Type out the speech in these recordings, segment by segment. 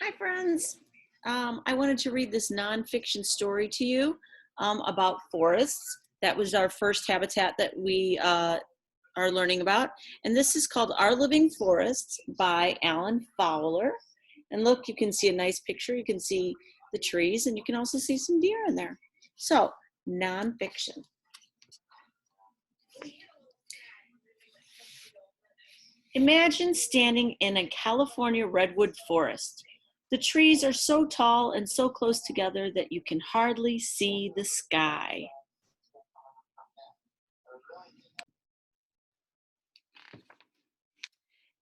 Hi, friends. I wanted to read this nonfiction story to you about forests. That was our first habitat that we are learning about. And this is called Our Living Forests by Alan Fowler. And look, you can see a nice picture. You can see the trees, and you can also see some deer in there. So, nonfiction. Imagine standing in a California redwood forest. The trees are so tall and so close together that you can hardly see the sky.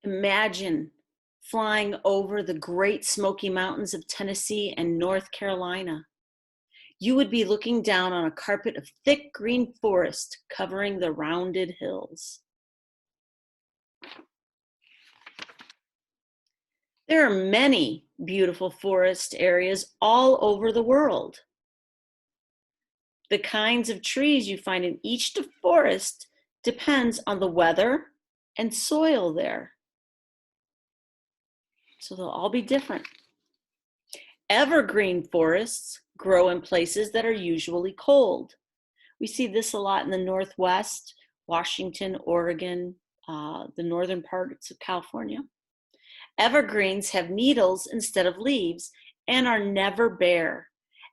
Imagine flying over the Great Smoky Mountains of Tennessee and North Carolina. You would be looking down on a carpet of thick green forest covering the rounded hills. There are many beautiful forest areas all over the world. The kinds of trees you find in each forest depends on the weather and soil there. So they'll all be different. Evergreen forests grow in places that are usually cold. We see this a lot in the Northwest, Washington, Oregon, the northern parts of California. Evergreens have needles instead of leaves and are never bare.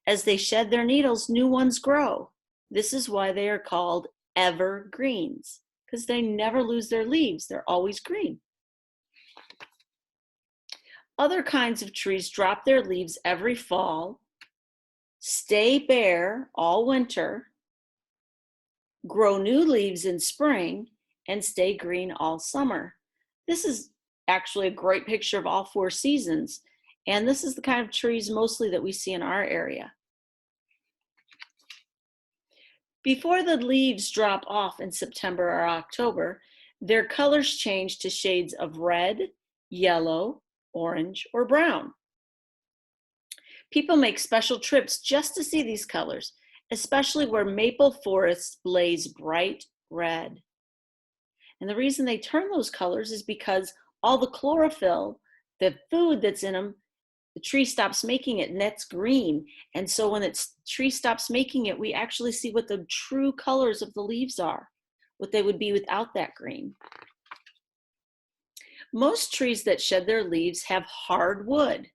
As they shed their needles, new ones grow. This is why they are called evergreens, because they never lose their leaves. They're always green. Other kinds of trees drop their leaves every fall, stay bare all winter, grow new leaves in spring, and stay green all summer. This is actually a great picture of all four seasons, and this is the kind of trees mostly that we see in our area. Before the leaves drop off in September or October, their colors change to shades of red, yellow, orange, or brown. People make special trips just to see these colors, especially where maple forests blaze bright red. And the reason they turn those colors is because all the chlorophyll, the food that's in them, the tree stops making it, and that's green. And so when the tree stops making it, we actually see what the true colors of the leaves are, what they would be without that green. Most trees that shed their leaves have hard wood.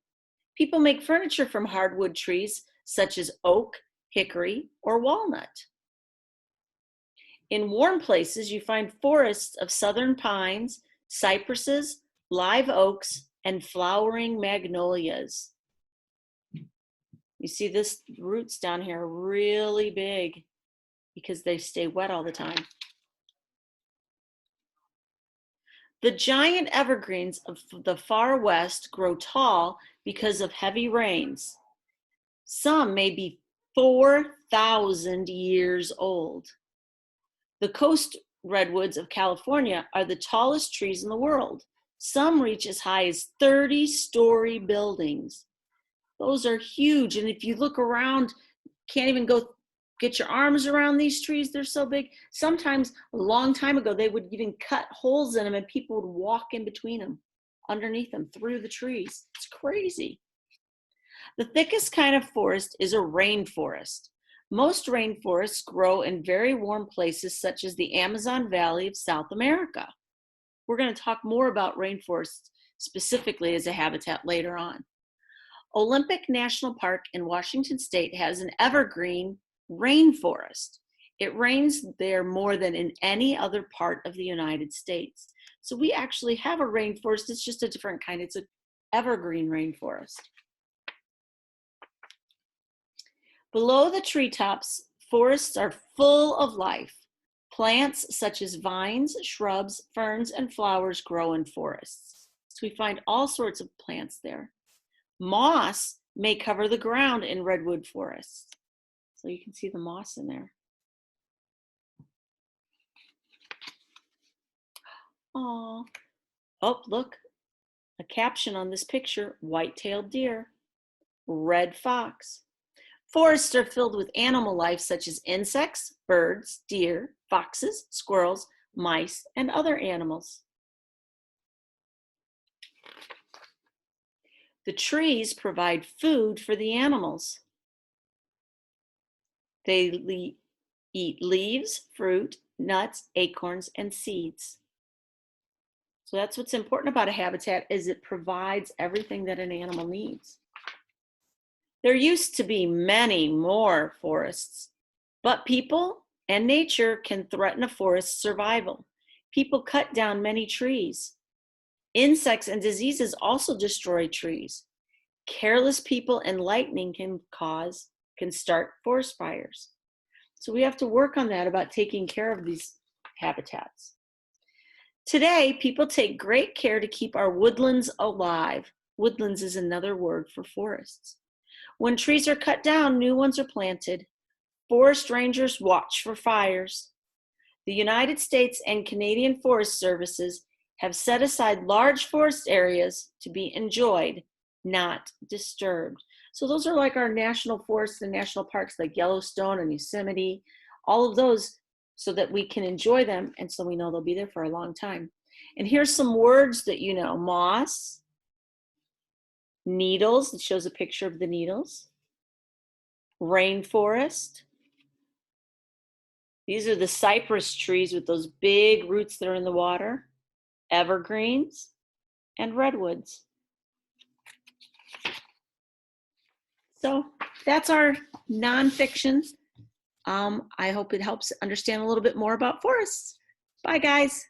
People make furniture from hardwood trees such as oak, hickory, or walnut. In warm places, you find forests of southern pines, cypresses, live oaks, and flowering magnolias. You see this roots down here are really big because they stay wet all the time. The giant evergreens of the far west grow tall because of heavy rains. Some may be 4,000 years old. The coast redwoods of California are the tallest trees in the world. Some reach as high as 30-story buildings. Those are huge, and if you look around, can't even go get your arms around these trees. They're so big. Sometimes a long time ago, they would even cut holes in them and people would walk in between them, underneath them, through the trees. It's crazy. The thickest kind of forest is a rainforest. Most rainforests grow in very warm places such as the Amazon Valley of South America. We're going to talk more about rainforests specifically as a habitat later on. Olympic National Park in Washington State has an evergreen rainforest. It rains there more than in any other part of the United States. So we actually have a rainforest. It's just a different kind. It's an evergreen rainforest. Below the treetops, forests are full of life. Plants such as vines, shrubs, ferns, and flowers grow in forests. So we find all sorts of plants there. Moss may cover the ground in redwood forests. So you can see the moss in there. Aww. Oh, look, a caption on this picture, white-tailed deer, red fox. Forests are filled with animal life such as insects, birds, deer, foxes, squirrels, mice, and other animals. The trees provide food for the animals. They eat leaves, fruit, nuts, acorns, and seeds. So that's what's important about a habitat, is it provides everything that an animal needs. There used to be many more forests, but people and nature can threaten a forest's survival. People cut down many trees. Insects and diseases also destroy trees. Careless people and lightning can start forest fires. So we have to work on that, about taking care of these habitats. Today, people take great care to keep our woodlands alive. Woodlands is another word for forests. When trees are cut down, new ones are planted. Forest rangers watch for fires. The United States and Canadian Forest Services have set aside large forest areas to be enjoyed, not disturbed. So those are like our national forests and national parks, like Yellowstone and Yosemite, all of those, so that we can enjoy them, and so we know they'll be there for a long time. And here's some words that you know: moss, needles, it shows a picture of the needles, rainforest. These are the cypress trees with those big roots that are in the water, evergreens, and redwoods. So that's our nonfiction. I hope it helps understand a little bit more about forests. Bye, guys.